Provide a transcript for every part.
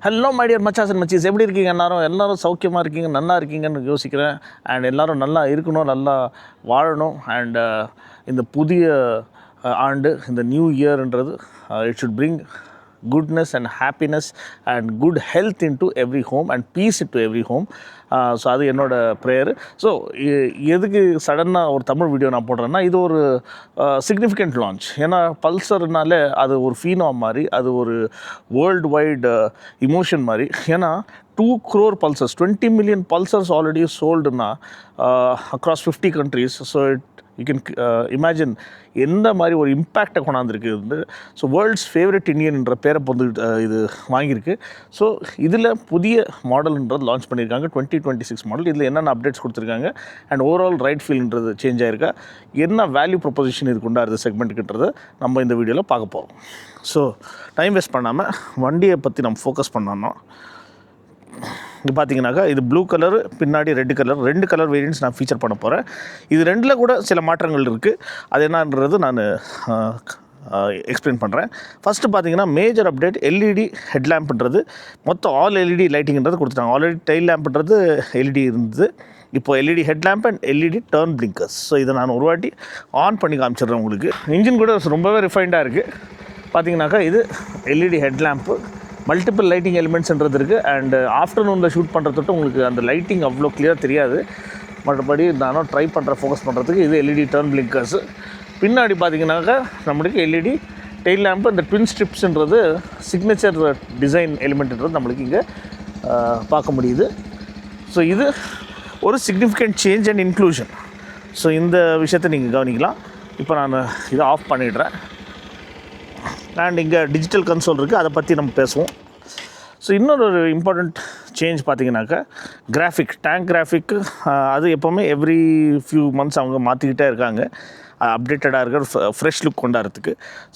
Hello my dear மச்சாஸ் and மச்சீஸ், எப்படி இருக்கீங்க? எல்லாரும் சௌக்கியமாக இருக்கீங்க, நல்லா இருக்கீங்கன்னு யோசிக்கிறேன். அண்ட் எல்லோரும் நல்லா இருக்கணும், நல்லா வாழணும். அண்ட் இந்த புதிய ஆண்டு, இந்த நியூ இயர்ன்றது it should bring goodness and happiness and good health into every home and peace into every home. So அது என்னோட ப்ரேயரு. ஸோ எதுக்கு சடனாக ஒரு தமிழ் வீடியோ நான் போடுறேன்னா, இது ஒரு சிக்னிஃபிகண்ட் லான்ச். ஏன்னா பல்சர்னாலே அது ஒரு ஃபீனாம் மாதிரி, அது ஒரு வேர்ல்டு வைடு இமோஷன் மாதிரி. ஏன்னா 2 crore pulsars, 20 million pulsars already sold across 50 countries. So you can imagine எந்த மாதிரி ஒரு இம்பேக்டை கொண்டாந்துருக்கு வந்து. ஸோ வேர்ல்ட்ஸ் ஃபேவரட் இண்டியன்ன்ற பேரை வந்து இது வாங்கியிருக்கு. ஸோ இதில் புதிய மாடல்ன்றது லான்ச் பண்ணியிருக்காங்க, 2026 மாடல். இதில் என்னென்ன அப்டேட்ஸ் கொடுத்துருக்காங்க அண்ட் ஓவரால் ரைட் ஃபீல்ன்றது சேஞ்ச் ஆகிருக்கா, என்ன வேல்யூ ப்ரொப்போசிஷன் இது கொண்டாடுறது செக்மெண்ட்டுக்குன்றதை நம்ம இந்த வீடியோவில் பார்க்க போகிறோம். ஸோ டைம் வேஸ்ட் பண்ணாமல் வண்டியை பற்றி நம்ம ஃபோக்கஸ் பண்ணோன்னா, இங்கே பார்த்தீங்கன்னாக்கா இது ப்ளூ கலரு, பின்னாடி ரெட் கலர், 2 கலர் வேரியன்ட்ஸ் நான் ஃபீச்சர் பண்ண போகிறேன். இது 2ல் கூட சில மாற்றங்கள் இருக்குது. அது என்னன்றது நான் எக்ஸ்பிளைன் பண்ணுறேன். ஃபஸ்ட்டு பார்த்தீங்கன்னா மேஜர் அப்டேட், எல்இடி ஹெட்லேம்ப்ன்றது மொத்தம் ஆல் எல்இடி லைட்டிங்கிறது கொடுத்துட்டாங்க. ஆல்ரெடி டெயில் லேம்ப்ன்றது எல்இடி இருந்தது, இப்போ LED headlamp and LED turn blinkers. So இதை நான் ஒரு வாட்டி ஆன் பண்ணி காமிச்சிடுறேன் உங்களுக்கு. இன்ஜின் கூட ரொம்பவே ரிஃபைண்டாக இருக்குது. பார்த்தீங்கன்னாக்கா இது எல்இடி ஹெட்லேம்ப்பு, மல்டிபிள் லைட்டிங் எலிமெண்ட்ஸ்ன்றது இருக்குது. அண்டு ஆஃப்டர்நூனில் ஷூட் பண்ணுறதுட்டு உங்களுக்கு அந்த லைட்டிங் அவ்வளோ கிளியராக தெரியாது. மற்றபடி நானும் ட்ரை பண்ணுறேன் ஃபோக்கஸ் பண்ணுறதுக்கு. இது எல்இடி டர்ன் பிளிங்கர்ஸு. பின்னாடி பார்த்தீங்கன்னாக்கா நம்மளுக்கு எல்இடி டெயில் லேம்ப்பு, இந்த ட்வின் ஸ்ட்ரிப்ஸுன்றது சிக்னேச்சர் டிசைன் எலிமெண்ட்ன்றது நம்மளுக்கு இங்கே பார்க்க முடியுது. ஸோ இது ஒரு significant change and inclusion. So இந்த விஷயத்தை நீங்கள் கவனிக்கலாம். இப்போ நான் இதை ஆஃப் பண்ணிடுறேன். அண்ட் இங்கே டிஜிட்டல் கன்சோல் இருக்குது, அதை பற்றி நம்ம பேசுவோம். ஸோ இன்னொரு இம்பார்ட்டண்ட் சேஞ்ச் பார்த்தீங்கன்னாக்கா டேங்க் கிராஃபிக்கு, அது எப்போவுமே எவ்ரி ஃபியூ மந்த்ஸ் அவங்க மாற்றிக்கிட்டே இருக்காங்க, அப்டேட்டடாக இருக்கிற ஃப்ரெஷ் லுக் கொண்டாடுறதுக்கு.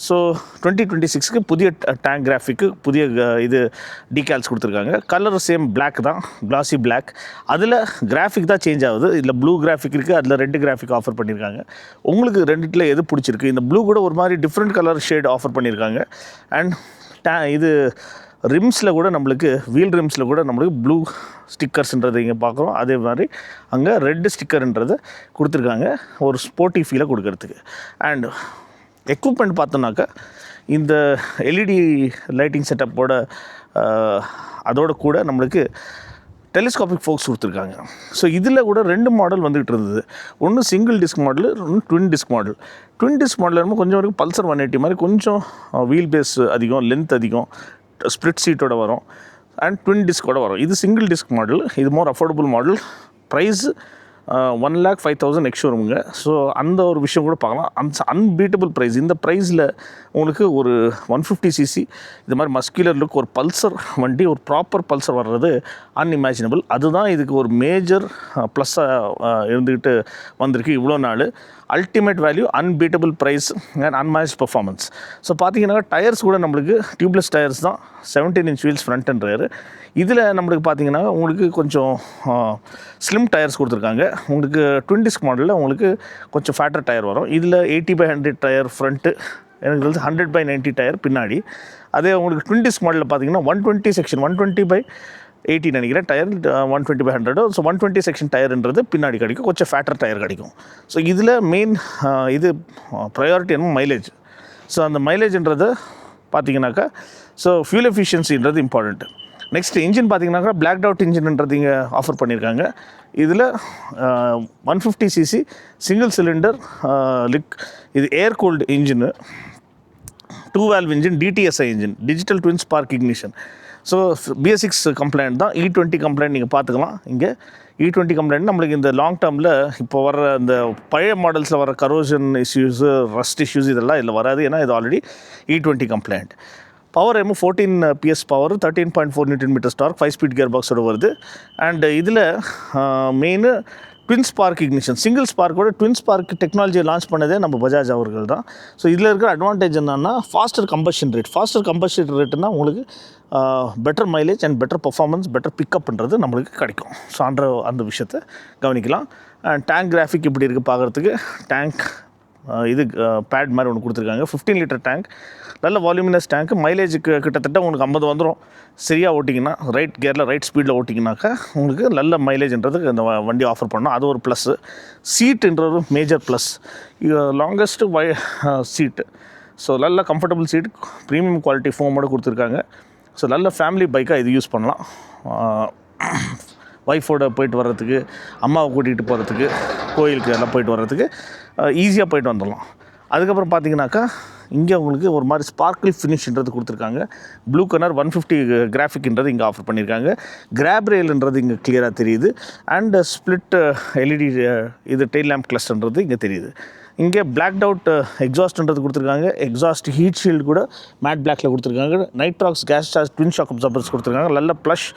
ஸோ 2026க்கு புதிய டேங்க் கிராஃபிக்கு புதிய இது டீகால்ஸ் கொடுத்துருக்காங்க. கலர் சேம் பிளாக் தான், கிளாசி பிளாக். அதில் கிராஃபிக் தான் சேஞ்ச் ஆகுது. இதில் ப்ளூ கிராஃபிக் இருக்குது, அதில் ரெட் கிராஃபிக் ஆஃபர் பண்ணியிருக்காங்க. உங்களுக்கு ரெண்டுத்தில் எது பிடிச்சிருக்கு? இந்த ப்ளூ கூட ஒரு மாதிரி டிஃப்ரெண்ட் கலர் ஷேட் ஆஃபர் பண்ணியிருக்காங்க. அண்ட் இது ரிம்ஸில் கூட நம்மளுக்கு, வீல் ரிம்ஸில் கூட நம்மளுக்கு ப்ளூ ஸ்டிக்கர்ஸ்ன்றது இங்கே பார்க்குறோம். அதே மாதிரி அங்கே ரெட்டு ஸ்டிக்கர்ன்றது கொடுத்துருக்காங்க ஒரு ஸ்போர்ட்டி ஃபீலை கொடுக்கறதுக்கு. அண்ட் எக்யூப்மெண்ட் பார்த்தோன்னாக்கா இந்த எல்இடி லைட்டிங் செட்டப்போட அதோட கூட நம்மளுக்கு டெலிஸ்கோபிக் ஃபோக்ஸ் கொடுத்துருக்காங்க. ஸோ இதில் கூட 2 மாடல் வந்துகிட்டு இருந்தது. ஒன்று சிங்கிள் டிஸ்க் மாடல், ஒன்று twin disk model. Twin disk model என்னமோ கொஞ்சம் வரைக்கும் பல்சர் 180 மாதிரி கொஞ்சம் வீல் பேஸ் அதிகம், லென்த் அதிகம், ஸ்ப்ளிட் சீட்டோட வரும் அண்ட் ட்வின் டிஸ்கோட வரும். இது சிங்கிள் டிஸ்க் மாடல், இது மோர் அஃபோர்டபுள் மாடல். ப்ரைஸ் 1,05,000 எக்ஸ்ஷோரூமுங்க. ஸோ அந்த ஒரு விஷயம் கூட பார்க்கலாம். அந்த அன்பீட்டபிள் ப்ரைஸ். இந்த ப்ரைஸில் உங்களுக்கு ஒரு 150cc இது மாதிரி மஸ்குலர் லுக் ஒரு பல்சர் வண்டி, ஒரு ப்ராப்பர் பல்சர் வர்றது அன்இமேஜினபிள். அதுதான் இதுக்கு ஒரு மேஜர் ப்ளஸ்ஸாக இருந்துக்கிட்டு வந்திருக்கு இவ்வளோ நாள். Ultimate value, unbeatable price and unmatch performance. So பார்த்தீங்கன்னா டயர்ஸ் கூட நம்மளுக்கு டியூப்லெஸ் டயர்ஸ் தான், 17 inch wheels front and rear. இதில் நம்மளுக்கு பார்த்தீங்கன்னா உங்களுக்கு கொஞ்சம் ஸ்லிம் டயர்ஸ் கொடுத்துருக்காங்க. உங்களுக்கு ட்வின் டிஸ்க் மாடலில் உங்களுக்கு கொஞ்சம் ஃபேட்டர் டயர் வரும். இதில் 80/100 டயர் ஃப்ரண்ட்டு, எனக்கு வந்து 100/90 டயர் பின்னாடி. அதே உங்களுக்கு ட்வின் டிஸ்க் மாடலில் பார்த்தீங்கன்னா 120 செக்ஷன், 120/80 நினைக்கிறேன் டயர், 120/100. ஸோ 120 செக்ஷன் டயர்ன்றது பின்னாடி கிடைக்கும், கொஞ்சம் ஃபேட்டர் டயர் கிடைக்கும். ஸோ இதில் மெயின் இது ப்ரையாரிட்டி என்ன, மைலேஜ். ஸோ அந்த மைலேஜ்ன்றது பார்த்தீங்கன்னாக்கா ஸோ ஃபியூல் எஃபிஷியன்சின்றது இம்பார்ட்டண்ட். நெக்ஸ்ட் இன்ஜின் பார்த்தீங்கன்னாக்கா பிளாக் அவுட் இன்ஜின்ன்றது இங்கே ஆஃபர் பண்ணியிருக்காங்க. இதில் 150cc சிங்கிள் சிலிண்டர் இது air cooled engine, 2 valve engine, DTSI engine, digital twin spark ignition. So BS6 compliant தான். E20 கம்ப்ளைண்ட் நீங்கள் பார்த்துக்கலாம். இங்கே E20 கம்ப்ளைண்ட் நம்மளுக்கு இந்த லாங் டேர்மில் இப்போ வர இந்த பழைய மாடல்ஸில் வர கரோஷன் இஷ்யூஸு, ரஸ்ட் இஷ்யூஸ் இதெல்லாம் இதில் வராது. ஏன்னா இது already E20 compliant. Power 14 PS power, 13.4 Nm torque, 5-speed gear பாக்ஸோடு வருது. அண்ட் இதில் main twin spark ignition, single ஸ்பார்க்கோட ட்வின் ஸ்பார்க் டெக்னாலஜியை லான்ச் பண்ணதே நம்ம பஜாஜ் அவர்கள் தான். ஸோ இதில் இருக்கிற அட்வான்டேஜ் என்னன்னா ஃபாஸ்டர் கம்பஷன் ரேட்டுனா உங்களுக்கு better mileage and better performance, better பிக்கப்ன்றது நம்மளுக்கு கிடைக்கும். ஸோ அந்த விஷயத்தை கவனிக்கலாம். அண்ட் டேங்க் கிராஃபிக் இப்படி இருக்குது பார்க்குறதுக்கு. டேங்க் இது பேட் மாதிரி ஒன்று கொடுத்துருக்காங்க. 15 லிட்டர் டேங்க், நல்ல வால்யூமினஸ் டேங்க். மைலேஜுக்கு கிட்டத்தட்ட உங்களுக்கு 50 வந்துடும் சரியாக ஓட்டிங்கன்னா, ரைட் கியரில் ரைட் ஸ்பீடில் ஓட்டிங்கனாக்கா உங்களுக்கு நல்ல மைலேஜ்ன்றதுக்கு இந்த வண்டி ஆஃபர் பண்ணோம். அது ஒரு ப்ளஸ்ஸு. சீட்டுன்றது major plus. Longest seat. So நல்ல கம்ஃபர்டபுள் சீட், ப்ரீமியம் குவாலிட்டி ஃபோமோடு கொடுத்துருக்காங்க. ஸோ நல்ல ஃபேமிலி பைக்காக இது யூஸ் பண்ணலாம். ஒய்ஃபோட போயிட்டு வர்றதுக்கு, அம்மாவை கூட்டிகிட்டு போகிறதுக்கு, கோயிலுக்கு எல்லாம் போயிட்டு வர்றதுக்கு ஈஸியாக போயிட்டு வந்துடலாம். அதுக்கப்புறம் பார்த்தீங்கன்னாக்கா இங்கே உங்களுக்கு ஒரு மாதிரி ஸ்பார்க்கிள் ஃபினிஷ்ன்றது கொடுத்துருக்காங்க. ப்ளூ கலர் 150 கிராஃபிக்ன்றது இங்கே ஆஃபர் பண்ணியிருக்காங்க. கிராப் ரெயில்ன்றது இங்கே கிளியராக தெரியுது. அண்ட் ஸ்ப்ளிட் எல்இடி இது டெயில் லேம்ப் கிளஸ்டர்ன்றது இங்கே தெரியுது. இங்கே பிளாக்ட் அவுட் எக்ஸாஸ்ட்ன்றது கொடுத்துருக்காங்க. எக்ஸாஸ்ட் ஹீட் ஷீல்டு கூட மேட் பிளாக்கில் கொடுத்துருக்காங்க. Nitrox gas charge twin shock absorbers கொடுத்துருக்காங்க. நல்ல ப்ளஷ்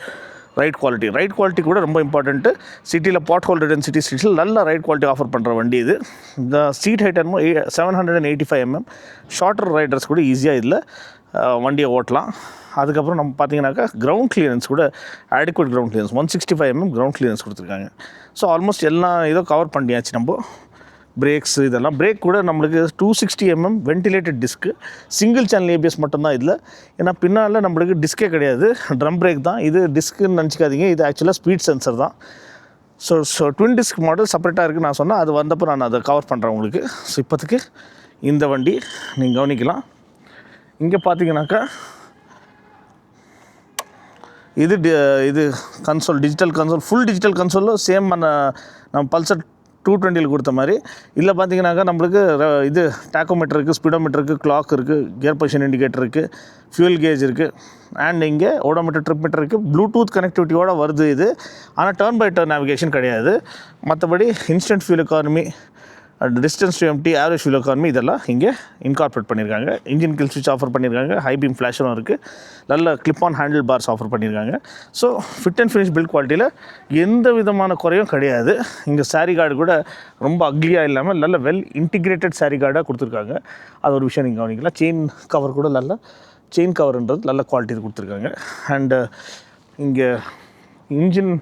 ரைட் குவாலிட்டி கூட ரொம்ப இம்பார்ட்டண்ட்டு. சிட்டியில் பாட் ஹோல்டர் டென்சிட்டி சிட்டியில் நல்ல ரைட் குவாலிட்டி ஆஃபர் பண்ணுற வண்டி இது. இந்த சீட் ஹைட் என்னமோ 785 mm. ஷார்ட்டர் ரைடர்ஸ் கூட ஈஸியாக இதில் வண்டியை ஓட்டலாம். அதுக்கப்புறம் நம்ம பார்த்தீங்கன்னாக்கா கிரவுண்ட் கிளியரன்ஸ் கூட adequate ground clearance 165 mm ground clearance கொடுத்துருக்காங்க. ஸோ ஆல்மோஸ்ட் எல்லாம் இதோ கவர் பண்ணியாச்சு. நம்ம பிரேக்ஸ் இதெல்லாம் பிரேக் கூட நம்மளுக்கு 260 mm ventilated disc, single channel ABS மட்டும்தான் இதில். ஏன்னா பின்னால் நம்மளுக்கு டிஸ்கே கிடையாது, ட்ரம் பிரேக் தான். இது டிஸ்க்குன்னு நினச்சிக்காதீங்க, இது ஆக்சுவலாக ஸ்பீட் சென்சர் தான். ஸோ ட்வின் டிஸ்க் மாடல் செப்பரேட்டாக இருக்குது நான் சொன்னேன். அது வந்தப்போ நான் அதை கவர் பண்ணுறேன் உங்களுக்கு. ஸோ இப்போதைக்கு இந்த வண்டி நீங்கள் கவனிக்கலாம். இங்கே பார்த்தீங்கன்னாக்கா இது console, digital console, full digital கன்சோலில் சேம் நம்ம பல்சர் 220 கொடுத்த மாதிரி. இதில் பார்த்தீங்கன்னாக்கா நம்மளுக்கு இது டாக்கோமீட்டர் இருக்குது, ஸ்பீடோமீட்டர் இருக்குது, கிளாக் இருக்குது, கியர் பொசிஷன் இண்டிகேட்டர் இருக்குது, ஃபியூல் கேஜ் இருக்குது. அண்ட் இங்கே ஓடோமீட்டர், ட்ரிப் மீட்டர் இருக்குது. ப்ளூடூத் கனெக்டிவிட்டியோடு வருது இது. ஆனால் டர்ன் பை டர்ன் நேவிகேஷன் கிடையாது. மற்றபடி instant fuel economy, distance to empty, average fuel economy இதெல்லாம் இங்கே இன்கார்பரேட் பண்ணியிருக்காங்க. இன்ஜின் கில் ஸ்விட்ச் ஆஃபர் பண்ணியிருக்காங்க. ஹை பீம் ஃப்ளாஷரும் இருக்குது. நல்ல clip on handle bars offer பண்ணியிருக்காங்க. So fit and finish build குவாலிட்டியில் எந்த விதமான குறையும் கிடையாது. இங்கே சாரி கார்டு கூட ரொம்ப அக்லியாக இல்லாமல் நல்ல வெல் இன்டிகிரேட்டட் சாரி கார்டாக கொடுத்துருக்காங்க. அது ஒரு விஷயம் நீங்கள் கவனிக்கலாம். செயின் கவர் கூட நல்ல செயின் கவர்ன்றது நல்ல குவாலிட்டி கொடுத்துருக்காங்க. அண்டு இங்கே இன்ஜின்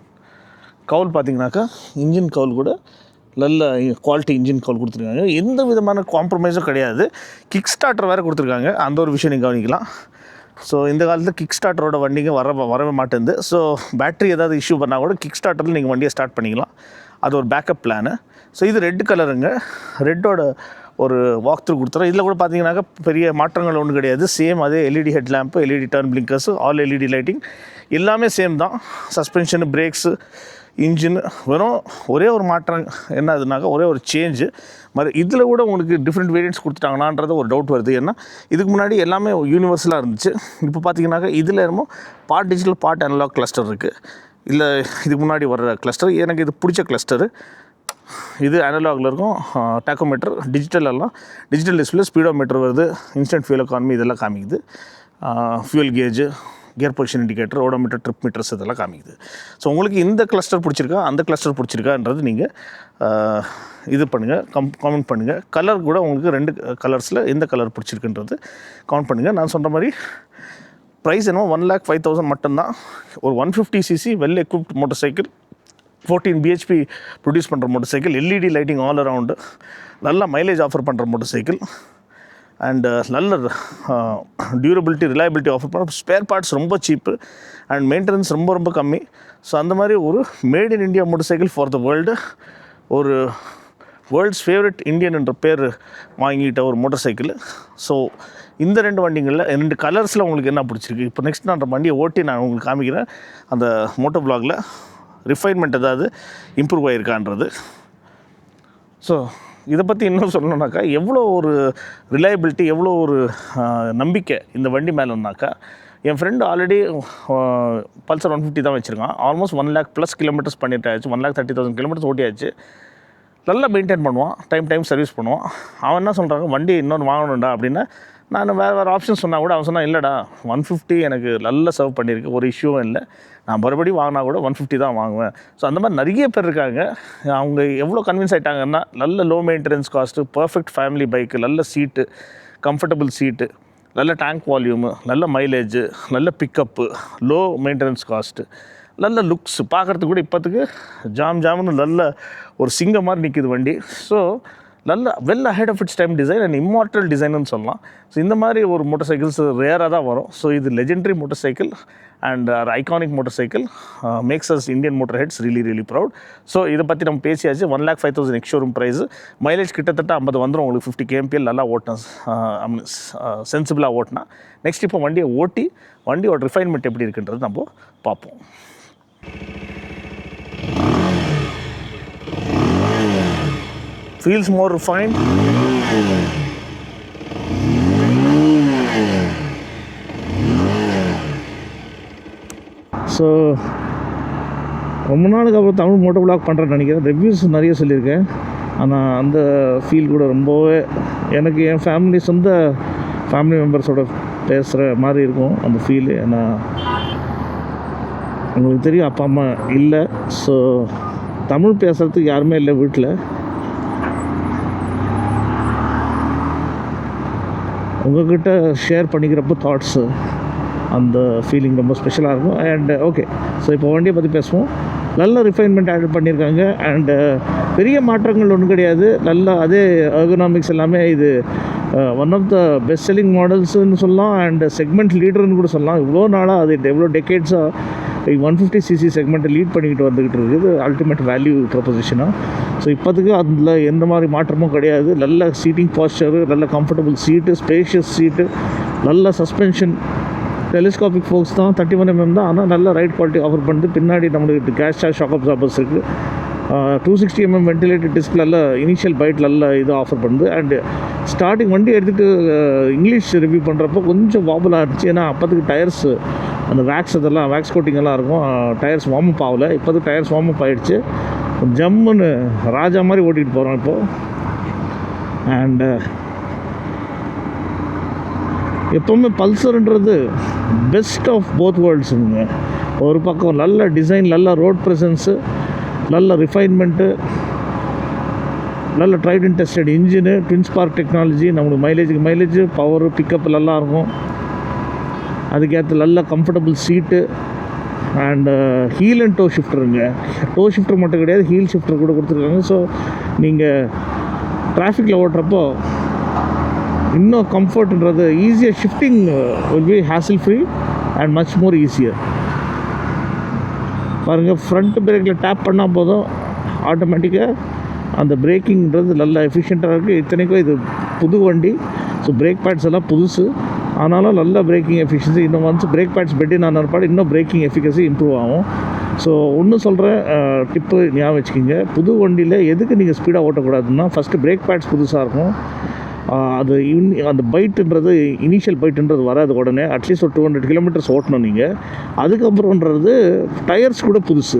கவுல் பார்த்தீங்கன்னாக்கா இன்ஜின் கவுல் கூட நல்ல குவாலிட்டி இன்ஜின் கவுல் கொடுத்துருக்காங்க. எந்த விதமான காம்ப்ரமைஸும் கிடையாது. கிக் ஸ்டார்டர் வேறு கொடுத்துருக்காங்க. அந்த ஒரு விஷயம் நீங்கள் கவனிக்கலாம். ஸோ இந்த காலத்தில் கிக் ஸ்டார்டரோட வண்டிங்க வரவே மாட்டேங்குது. ஸோ பேட்ரி ஏதாவது இஷ்யூ பண்ணால் கூட கிக் ஸ்டார்டரில் நீங்கள் வண்டியை ஸ்டார்ட் பண்ணிக்கலாம். அது ஒரு பேக்கப் பிளானு. ஸோ இது ரெட் கலருங்க. ரெட்டோட ஒரு வாக் த்ரூ கொடுத்துறோம். இதில் கூட பார்த்தீங்கன்னாக்கா பெரிய மாற்றங்கள் ஒன்றும் கிடையாது. சேம் அதே LED head lamp, LED turn blinkers, all LED lighting எல்லாமே சேம் தான். சஸ்பென்ஷனு, பிரேக்ஸு, இன்ஜின் வெறும் ஒரே ஒரு மாற்றம் என்ன அதுனாக்கா ஒரே ஒரு சேஞ்சு மாதிரி. இதில் கூட உங்களுக்கு டிஃப்ரெண்ட் வேரியன்ட்ஸ் கொடுத்துட்டாங்களான்றது ஒரு டவுட் வருது. ஏன்னா இதுக்கு முன்னாடி எல்லாமே யூனிவர்சலாக இருந்துச்சு. இப்போ பார்த்தீங்கன்னாக்கா இதில் என்னமோ part digital part analog cluster இருக்குது. இல்லை இதுக்கு முன்னாடி வர்ற கிளஸ்டர் எனக்கு இது பிடிச்ச கிளஸ்டரு. இது அனலாகில் இருக்கும். டாக்கோமீட்டர் டிஜிட்டல் எல்லாம் டிஜிட்டல் டிஸ்பிளே, ஸ்பீடோமீட்டர் வருது, இன்ஸ்டன்ட் ஃபியூல் எக்கானமி இதெல்லாம் காமிக்குது. Fuel gauge, gear position indicator, odometer, trip metres இதெல்லாம் காமிக்குது. ஸோ உங்களுக்கு இந்த கிளஸ்டர் பிடிச்சிருக்கா, அந்த கிளஸ்டர் பிடிச்சிருக்கான்றது நீங்கள் இது பண்ணுங்கள், கமெண்ட் பண்ணுங்கள். கலர் கூட உங்களுக்கு 2 கலர்ஸில் எந்த கலர் பிடிச்சிருக்குன்றது கமெண்ட் பண்ணுங்கள். நான் சொல்கிற மாதிரி ப்ரைஸ் என்னமோ 1,05,000 மட்டும்தான். ஒரு 150cc well equipped motorcycle, 14 bhp produce பண்ணுற motorcycle, LED lighting all around, நல்ல மைலேஜ் ஆஃபர் பண்ணுற மோட்டர் சைக்கிள். அண்ட் நல்ல டியூரபிலிட்டி, ரிலையபிலிட்டி ஆஃபர் பண்ண, ஸ்பேர் பார்ட்ஸ் ரொம்ப சீப்பு அண்ட் மெயின்டெனன்ஸ் ரொம்ப கம்மி. ஸோ அந்த மாதிரி ஒரு made in India motor cycle for the world, ஒரு வேர்ல்ட்ஸ் ஃபேவரட் இந்தியன் என்ற பேர் வாங்கிட்ட ஒரு மோட்டர் சைக்கிள். ஸோ இந்த 2 வண்டிங்களில் 2 கலர்ஸில் உங்களுக்கு என்ன பிடிச்சிருக்கு. இப்போ நெக்ஸ்ட் நான் அந்த வண்டியை ஓட்டி நான் உங்களுக்கு காமிக்கிறேன். அந்த மோட்டோ வ்ளாகில் ரிஃபைன்மெண்ட் ஏதாவது இம்ப்ரூவ் ஆகிருக்கான்றது. ஸோ இதை பற்றி இன்னும் சொல்லணுன்னாக்கா எவ்வளோ ஒரு ரிலையபிலிட்டி, எவ்வளோ ஒரு நம்பிக்கை இந்த வண்டி மேலேனாக்கா, என் ஃப்ரெண்டு ஆல்ரெடி பல்சர் 150 தான் வச்சுருக்கான். ஆல்மோஸ்ட் 1 lakh + கிலோமீட்டர்ஸ் பண்ணிட்டாச்சு. 1,30,000 கிலோமீட்டர்ஸ் ஓட்டியாச்சு. நல்லா மெயின்டைன் பண்ணுவான், டைம் சர்வீஸ் பண்ணுவான். அவன் என்ன சொல்கிறாங்க, வண்டி இன்னொன்று வாங்கணும்டா அப்படின்னா, நான் வேறு ஆப்ஷன் சொன்னால் கூட அவன் சொன்னால் இல்லைடா 150 எனக்கு நல்லா சர்வ் பண்ணியிருக்கு, ஒரு இஷ்யூவும் இல்லை, நான் மறுபடியும் வாங்கினா கூட 150 தான் வாங்குவேன். ஸோ அந்த மாதிரி நிறைய பேர் இருக்காங்க. அவங்க எவ்வளோ கன்வின்ஸ் ஆகிட்டாங்கன்னா, நல்ல low maintenance cost, perfect family bike, நல்ல சீட்டு, கம்ஃபர்டபுள் சீட்டு, நல்ல டேங்க் வால்யூமு, நல்ல மைலேஜு, நல்ல பிக்கப்பு, லோ மெயின்டெனன்ஸ் காஸ்ட்டு, நல்ல லுக்ஸ், பார்க்குறதுக்கு கூட இப்போத்துக்கு ஜாம்னு நல்ல ஒரு சிங்கம் மாதிரி நிற்கிது வண்டி. ஸோ நல்ல well ahead of its time design and immortal டிசைன்னு சொல்லலாம். ஸோ இந்த மாதிரி ஒரு மோட்டர் சைக்கிள்ஸ் ரேராக தான் வரும். ஸோ இது legendary motorcycle and iconic motorcycle makes us Indian motorheads really proud. So இதை பற்றி நம்ம பேசியாச்சு. 1,05,000 எக்ஸ் ஷோரூம் ப்ரைஸ், மைலேஜ் கிட்டத்தட்ட 50 வந்துடும் உங்களுக்கு. 50 kmpl நல்லா ஓட்டினா, சென்சிபிளாக ஓட்டினா. நெக்ஸ்ட் இப்போ வண்டியை ஓட்டி வண்டியோட ரிஃபைன்மெண்ட் எப்படி இருக்குன்றது நம்ம பார்ப்போம். Feels more refined. ஸோ ரொம்ப நாளுக்கு அப்புறம் தமிழ் மோட்டோ விளாக் பண்ணுறேன்னு நினைக்கிறேன். ரிவ்யூஸ் நிறைய சொல்லியிருக்கேன், ஆனால் அந்த ஃபீல் கூட ரொம்பவே எனக்கு என் சொந்த ஃபேமிலி மெம்பர்ஸோட பேசுகிற மாதிரி இருக்கும் அந்த ஃபீலு. ஏன்னா உங்களுக்கு தெரியும் அப்பா அம்மா இல்லை, ஸோ தமிழ் பேசுகிறதுக்கு யாருமே இல்லை வீட்டில். உங்கள்கிட்ட ஷேர் பண்ணிக்கிறப்போ தாட்ஸு அந்த ஃபீலிங் ரொம்ப ஸ்பெஷலாக இருக்கும். அண்ட் ஓகே, ஸோ இப்போ வண்டியை பற்றி பேசுவோம். நல்ல ரிஃபைன்மெண்ட் ஆட் பண்ணியிருக்காங்க. அண்டு பெரிய மாற்றங்கள் ஒன்றும் கிடையாது. நல்ல அதே எர்கனாமிக்ஸ் எல்லாமே. இது one of the best selling மாடல்ஸ்ன்னு சொல்லலாம், அண்ட் செக்மெண்ட் லீடர்னு கூட சொல்லலாம். இவ்வளோ நாளாக அது எவ்வளோ டெக்கேட்ஸாக 150cc செக்மெண்ட்டை லீட் பண்ணிக்கிட்டு வந்துக்கிட்டு இருக்குது. அல்டிமேட் வேல்யூ ப்ரொபோசிஷனாக. ஸோ இப்போதுக்கு அதில் எந்த மாதிரி மாற்றமும் கிடையாது. நல்ல சீட்டிங் பாஸ்டரு, நல்ல கம்ஃபர்டபுள் சீட்டு, ஸ்பேஷியஸ் சீட்டு, நல்ல சஸ்பென்ஷன். டெலிஸ்கோபிக் ஃபோக்ஸ் தான், 31mm தான், ஆனால் நல்ல ரைட் குவாலிட்டி ஆஃபர் பண்ணுது. பின்னாடி நம்மளுக்கு கேஷ் ஷாக் அப்சார்பர்ஸ் இருக்குது. 260mm வென்டிலேட்டட் டிஸ்க் நல்ல இனிஷியல் பைட் நல்ல இது ஆஃபர் பண்ணுது. அண்டு ஸ்டார்டிங் வண்டி எடுத்துகிட்டு இங்கிலீஷ் ரிவ்யூ பண்ணுறப்போ கொஞ்சம் வாபலாக இருந்துச்சு. ஏன்னா அப்போதுக்கு டயர்ஸ் அந்த வேக்ஸ் கோட்டிங் எல்லாம் இருக்கும். டயர்ஸ் வார்ம் அப் ஆகலை. இப்போது டயர்ஸ் வார்ம் அப் ஆகிடுச்சு. ஜம்முன்னு ராஜா மாதிரி ஓட்டிகிட்டு போகிறோம் இப்போது. அண்டு எப்போவுமே பல்சர்ன்றது பெஸ்ட் ஆஃப் போத் வேர்ல்ட்ஸுங்க. ஒரு பக்கம் நல்ல டிசைன், நல்ல ரோட் ப்ரெசன்ஸு, நல்ல ரிஃபைன்மெண்ட்டு, நல்ல tried and tested engine, twin spark technology. நம்மளுக்கு மைலேஜ் பவரு பிக்கப் நல்லாயிருக்கும். அதுக்கேற்ற நல்ல comfortable seat. And heel and toe ஷிஃப்டருங்க. டோ ஷிஃப்டர் மட்டும் கிடையாது, ஹீல் ஷிஃப்டர் கூட கொடுத்துருக்காங்க. ஸோ நீங்கள் டிராஃபிக்கில் ஓட்டுறப்போ இன்னும் கம்ஃபர்ட்ன்றது ஈஸியாக shifting will be hazel free and much more easier. பாருங்கள், ஃப்ரண்ட் பிரேக்கில் டேப் பண்ணால் போதும் ஆட்டோமேட்டிக்காக அந்த பிரேக்கிங்கிறது நல்ல எஃபிஷியண்ட்டாக இருக்குது. இத்தனைக்கும் இது புது வண்டி, ஸோ பிரேக் பேட்ஸ் எல்லாம் புதுசு, ஆனாலும் நல்ல பிரேக்கிங் எஃபிஷியன்சி. இன்னும் ஒன்ஸ் பிரேக் பேட்ஸ் பெட்டின் ஆனப்பாடு இன்னும் பிரேக்கிங் எஃபிகசி இம்ப்ரூவ் ஆகும். ஸோ ஒன்று சொல்கிறேன், டிப்பு ஞாபகம் வச்சுக்கிங்க. புது வண்டியில் எதுக்கு நீங்கள் ஸ்பீடாக ஓட்டக்கூடாதுன்னா, ஃபஸ்ட்டு பிரேக் பேட்ஸ் புதுசாக இருக்கும். அது அந்த பைட்டுன்றது இனிஷியல் பைட்டுன்றது வராது உடனே. அட்லீஸ்ட் ஒரு 200 கிலோமீட்டர்ஸ் ஓட்டணும் நீங்கள். அதுக்கப்புறம்ன்றது டயர்ஸ் கூட புதுசு.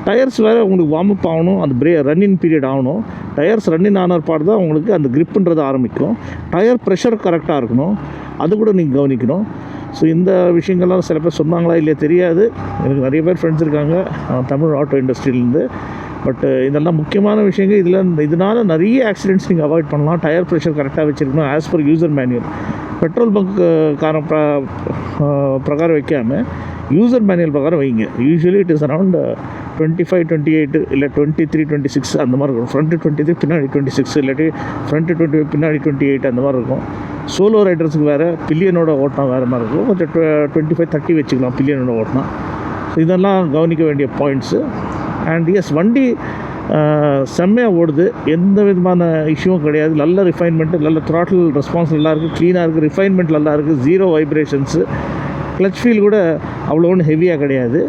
டயர்ஸ் வேறு உங்களுக்கு வார்ம் அப் ஆகணும், அந்த ரன்னிங் பீரியட் ஆகணும். டயர்ஸ் ரன்னிங் ஆன பாடு தான் உங்களுக்கு அந்த கிரிப்புன்றது ஆரம்பிக்கும். டயர் ப்ரெஷர் கரெக்டாக இருக்கணும், அது கூட நீங்கள் கவனிக்கணும். ஸோ இந்த விஷயங்கள்லாம் சில பேர் சொன்னாங்களா இல்லையா தெரியாது. எனக்கு நிறைய பேர் ஃப்ரெண்ட்ஸ் இருக்காங்க தமிழ் ஆட்டோ இண்டஸ்ட்ரியிலேருந்து. பட் இதெல்லாம் முக்கியமான விஷயங்கள். இதனால் நிறைய ஆக்சிடென்ட்ஸ் நீங்கள் அவாய்ட் பண்ணலாம். டயர் ப்ரெஷர் கரெக்டாக வச்சுருக்கணும் as per user manual. Petrol bunk பிரகாரம் வைக்காமல் யூசர் மேனுவல் பிரகாரம் வைங்க. யூஸ்வலி இட் இஸ் அரவுண்ட் 25, 28 இல்லை 23, 26 அந்த மாதிரி இருக்கும். ஃப்ரண்ட்டு 23, பின்னாடி 26, இல்லாட்டி ஃப்ரண்ட்டு 25 பின்னாடி 28 அந்த மாதிரி இருக்கும். சோலோ ரைடர்ஸுக்கு வேறு, பில்லியனோட ஓட்டினா வேறு மாதிரி இருக்கும். கொஞ்சம் 25, 30 வச்சுக்கலாம் பில்லியனோட ஓட்டினா. ஸோ இதெல்லாம் கவனிக்க வேண்டிய பாயிண்ட்ஸு. அண்ட் எஸ், வண்டி செம்மையாக ஓடுது, எந்த விதமான இஷ்யூவும் கிடையாது. நல்ல ரிஃபைன்மெண்ட்டு, நல்ல த்ராட்டில் ரெஸ்பான்ஸ் நல்லாயிருக்கு, க்ளீனாக இருக்குது, ரிஃபைன்மெண்ட் நல்லாயிருக்கு, 0 வைப்ரேஷன்ஸு. கிளச் ஃபீல் கூட அவ்வளோ ஒன்றும் ஹெவியாக கிடையாது.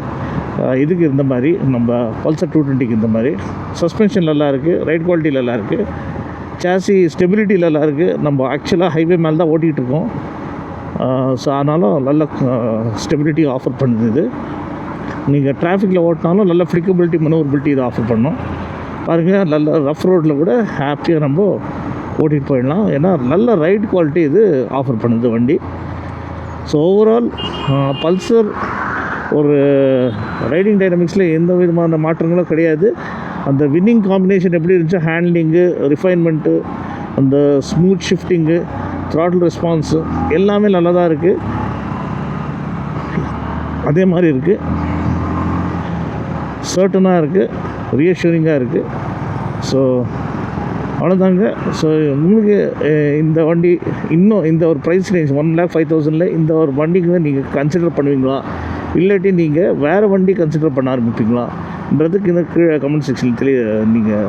இதுக்கு இருந்த மாதிரி நம்ம பல்சர் 220க்கு இருந்த மாதிரி. சஸ்பென்ஷன் நல்லாயிருக்கு, ரைட் குவாலிட்டி நல்லாயிருக்கு, சாசி ஸ்டெபிலிட்டி நல்லாயிருக்கு. நம்ம ஆக்சுவலாக ஹைவே மேலே தான் ஓட்டிகிட்டு இருக்கோம். ஸோ ஆனாலும் நல்ல ஸ்டெபிலிட்டி ஆஃபர் பண்ணுது இது. நீங்கள் டிராஃபிக்கில் ஓட்டினாலும் நல்ல ஃப்ளிக்கபிலிட்டி, மனோவரபிலிட்டி இதை ஆஃபர் பண்ணோம். பாருங்கள், நல்ல ரஃப் ரோட்டில் கூட ஹாப்பியாக நம்ம ஓட்டிகிட்டு போயிடலாம். ஏன்னா நல்ல ரைட் குவாலிட்டி இது ஆஃபர் பண்ணுது வண்டி. ஸோ ஓவரால் பல்சர் ஒரு ரைடிங் டைனமிக்ஸில் எந்த விதமான மாற்றங்களும் கிடையாது. அந்த வின்னிங் காம்பினேஷன் எப்படி இருந்துச்சு, ஹேண்ட்லிங்கு, ரிஃபைன்மெண்ட்டு, அந்த ஸ்மூத் ஷிஃப்டிங்கு, த்ராட்டில் ரெஸ்பான்ஸு எல்லாமே நல்லா தான் இருக்குது. அதே மாதிரி இருக்குது, சர்ட்டனாக இருக்குது, ரியஷூரிங்காக இருக்குது. ஸோ அவ்வளோதாங்க. ஸோ உங்களுக்கு இந்த வண்டி இன்னும் இந்த ஒரு ப்ரைஸ் ரேஞ்ச் 1,05,000 இந்த ஒரு வண்டிக்கு நீங்கள் கன்சிடர் பண்ணுவீங்களா, இல்லாட்டி நீங்கள் வேறு வண்டி கன்சிடர் பண்ண ஆரம்பிப்பீங்களான்றதுக்கு இந்த கீழே கமெண்ட் செக்ஷனில் நீங்கள்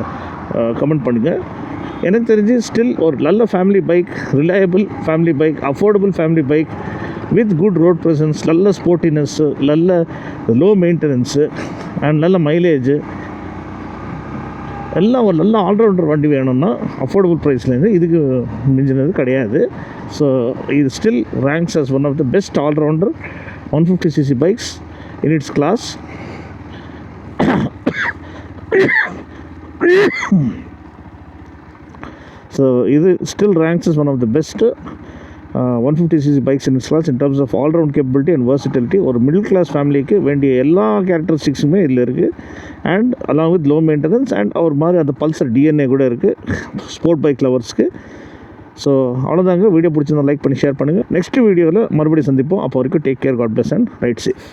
கமெண்ட் பண்ணுங்கள். எனக்கு தெரிஞ்சு ஸ்டில் ஒரு நல்ல family bike, reliable family bike, affordable family bike with good road presence, நல்ல ஸ்போர்ட்டினஸ்ஸு, நல்ல லோ மெயின்டெனன்ஸு அண்ட் நல்ல மைலேஜு எல்லாம் ஒரு நல்ல ஆல்ரவுண்டர் வண்டி வேணும்னா அஃபோர்டபுள் ப்ரைஸ்லேருந்து இதுக்கு மிஞ்சினது கிடையாது. ஸோ இது still ranks as one of the best allrounder 150cc bikes in its class. So இது still ranks as one of the best 150cc bikes in its class in terms of all-round capability and versatility. ஒரு middle class ஃபேமிலிக்கு வேண்டிய எல்லா கேரக்டரிஸ்டிக்ஸுமே இதில் இருக்குது. And along with low maintenance and ஒரு மாதிரி அந்த பல்சர் டிஎன்ஏ கூட இருக்குது ஸ்போர்ட் பைக் லவர்ஸ்க்கு. ஸோ அவ்வளோதாங்க. வீடியோ பிடிச்சிருந்தா லைக் பண்ணி ஷேர் பண்ணுங்கள். நெக்ஸ்ட் வீடியோவில் மறுபடியும் சந்திப்போம். அப்போ வரைக்கும் take care, God bless and ride safe.